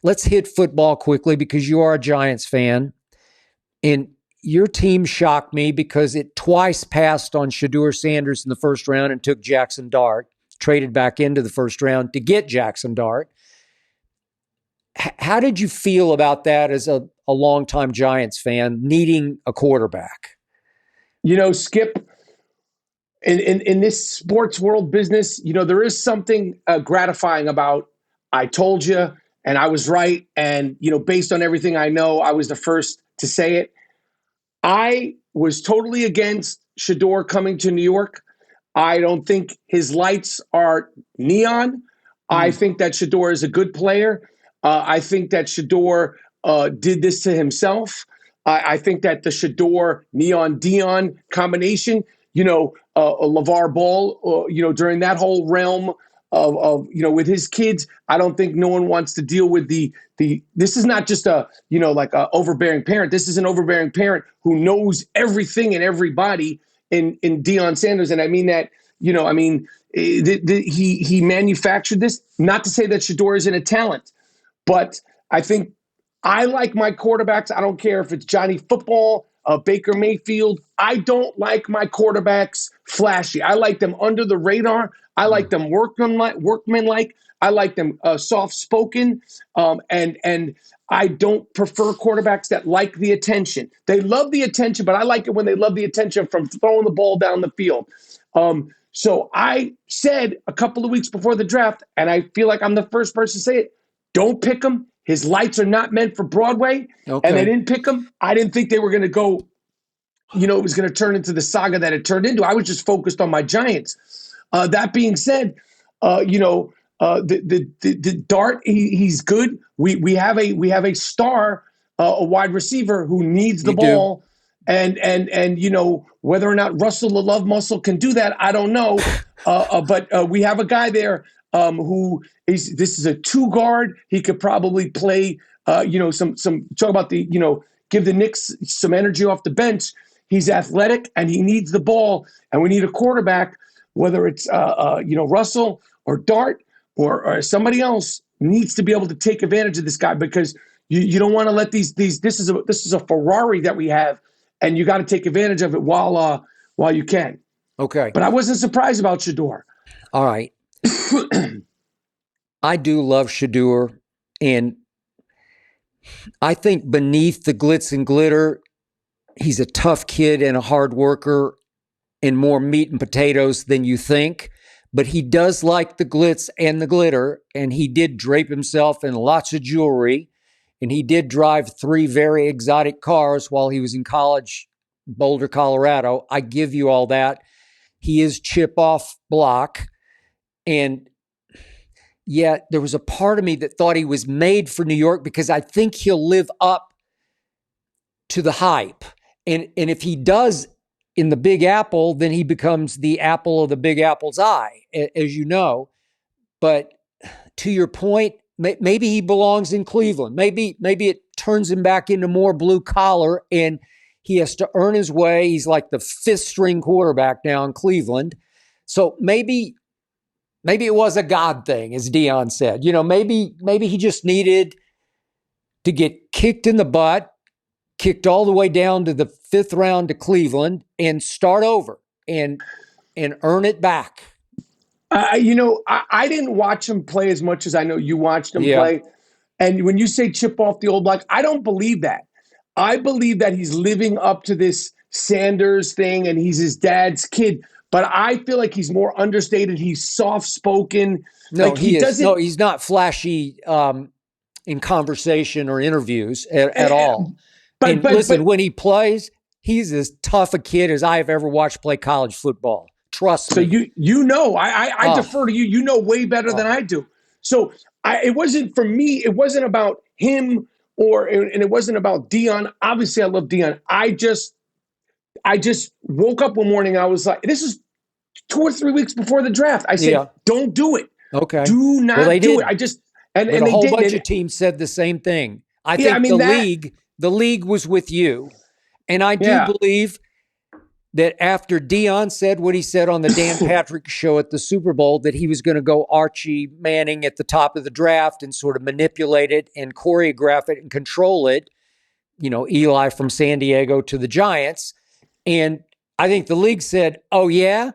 let's hit football quickly because you are a Giants fan. And your team shocked me because it twice passed on Shedeur Sanders in the first round and took Jackson Dart, traded back into the first round to get Jackson Dart. How did you feel about that as a longtime Giants fan needing a quarterback? Skip, in this sports world business, there is something gratifying about I told you and I was right. And, based on everything I know, I was the first to say it. I was totally against Shedeur coming to New York. I don't think his lights are neon. I think that Shedeur is a good player. I think that Shedeur did this to himself. I think that the Shedeur Neon Dion combination, LeVar Ball, during that whole realm of with his kids, I don't think no one wants to deal with the. This is not just a like a overbearing parent. This is an overbearing parent who knows everything and everybody in Deion Sanders, and I mean that. He manufactured this. Not to say that Shedeur isn't a talent, but I think I like my quarterbacks. I don't care if it's Johnny Football, Baker Mayfield. I don't like my quarterbacks flashy. I like them under the radar. I like them workmanlike. I like them soft-spoken. And I don't prefer quarterbacks that like the attention. They love the attention, but I like it when they love the attention from throwing the ball down the field. So I said a couple of weeks before the draft, and I feel like I'm the first person to say it, don't pick him. His lights are not meant for Broadway. Okay. And they didn't pick him. I didn't think they were going to go, it was going to turn into the saga that it turned into. I was just focused on my Giants. That being said, the Dart, he's good. We have a star, a wide receiver who needs the ball. Do. And whether or not Russell the Love Muscle can do that, I don't know. But we have a guy there who this is a 2-guard. He could probably play, some talk about give the Knicks some energy off the bench. He's athletic and he needs the ball, and we need a quarterback, whether it's Russell or Dart or somebody else needs to be able to take advantage of this guy, because you don't want to let these this is a Ferrari that we have, and you got to take advantage of it while you can. Okay. But I wasn't surprised about Shedeur. All right. I do love Shedeur, and I think beneath the glitz and glitter, he's a tough kid and a hard worker and more meat and potatoes than you think. But he does like the glitz and the glitter, and he did drape himself in lots of jewelry, and he did drive 3 very exotic cars while he was in college, Boulder, Colorado. I give you all that. He is chip off block, and yet there was a part of me that thought he was made for New York, because I think he'll live up to the hype. And if he does in the Big Apple, then he becomes the apple of the Big Apple's eye, as you know. But to your point, maybe he belongs in Cleveland. Maybe it turns him back into more blue collar, and he has to earn his way. He's like the 5th string quarterback now in Cleveland. So maybe it was a God thing, as Deion said. Maybe he just needed to get kicked in the butt, kicked all the way down to the 5th round to Cleveland, and start over and earn it back. I didn't watch him play as much as I know you watched him play. And when you say chip off the old block, I don't believe that. I believe that he's living up to this Sanders thing, and he's his dad's kid. But I feel like he's more understated. He's soft-spoken. No, like he's not flashy in conversation or interviews at all. But listen, when he plays, he's as tough a kid as I have ever watched play college football. Trust me. So I defer to you. You know way better than I do. So it wasn't for me. It wasn't about him and it wasn't about Deion. Obviously, I love Deion. I just woke up one morning and I was like, this is 2 or 3 weeks before the draft. I said, don't do it. Okay. Do not do it. And a whole bunch of teams said the same thing. I think the league was with you. And I do believe that after Dion said what he said on the Dan Patrick show at the Super Bowl, that he was going to go Archie Manning at the top of the draft and sort of manipulate it and choreograph it and control it, Eli from San Diego to the Giants. And I think the league said, oh, yeah,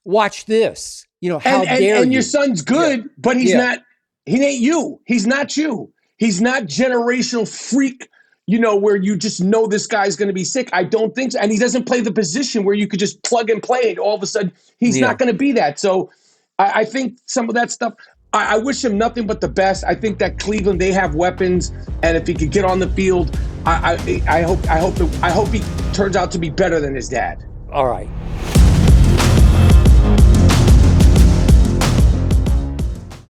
watch this. How dare you? And your son's good, but he's not, he ain't you. He's not you. He's not generational freak, where you just know this guy's going to be sick. I don't think so. And he doesn't play the position where you could just plug and play it. All of a sudden, he's not going to be that. So I think some of that stuff, I wish him nothing but the best. I think that Cleveland, they have weapons. And if he could get on the field, I hope he turns out to be better than his dad. All right.